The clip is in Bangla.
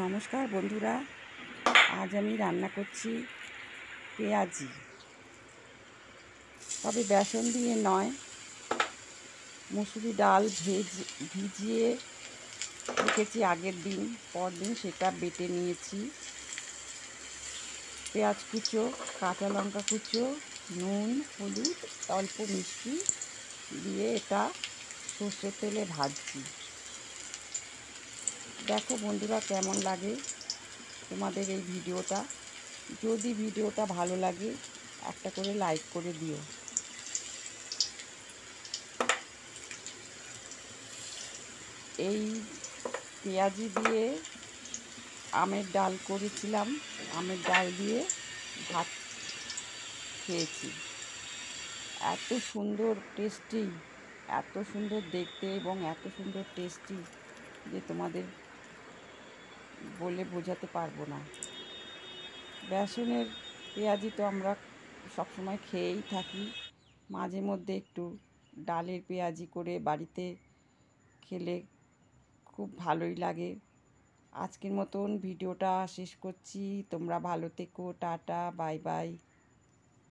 নমস্কার বন্ধুরা, আজ আমি রান্না করছি পেঁয়াজি। তবে বেসন দিয়ে নয়, মুসুরি ডাল ভিজিয়ে রেখেছি আগের দিন, পরদিন সেটা বেটে নিয়েছি। পেঁয়াজ কুচো, কাঁচা লঙ্কা কুচো, নুন, হলুদ, অল্প মিষ্টি দিয়ে এটা সর্ষের তেলে ভাজছি। দেখো বন্ধুরা, কেমন লাগে তোমাদের এই ভিডিওটা। যদি ভিডিওটা ভালো লাগে একটা করে লাইক করে দিও। এই পেঁয়াজি দিয়ে আমের ডাল করেছিলাম, আমের ডাল দিয়ে ভাত খেয়েছি। এত সুন্দর টেস্টি, এত সুন্দর দেখতে এবং এত সুন্দর টেস্টি যে তোমাদের বলে বোঝাতে পারবো না। বেসনের পেঁয়াজি তো আমরা সবসময় খেয়েই থাকি, মাঝে মধ্যে একটু ডালের পেঁয়াজি করে বাড়িতে খেলে খুব ভালোই লাগে। আজকের মতন ভিডিওটা শেষ করছি। তোমরা ভালো থেকো, টাটা, বাই বাই।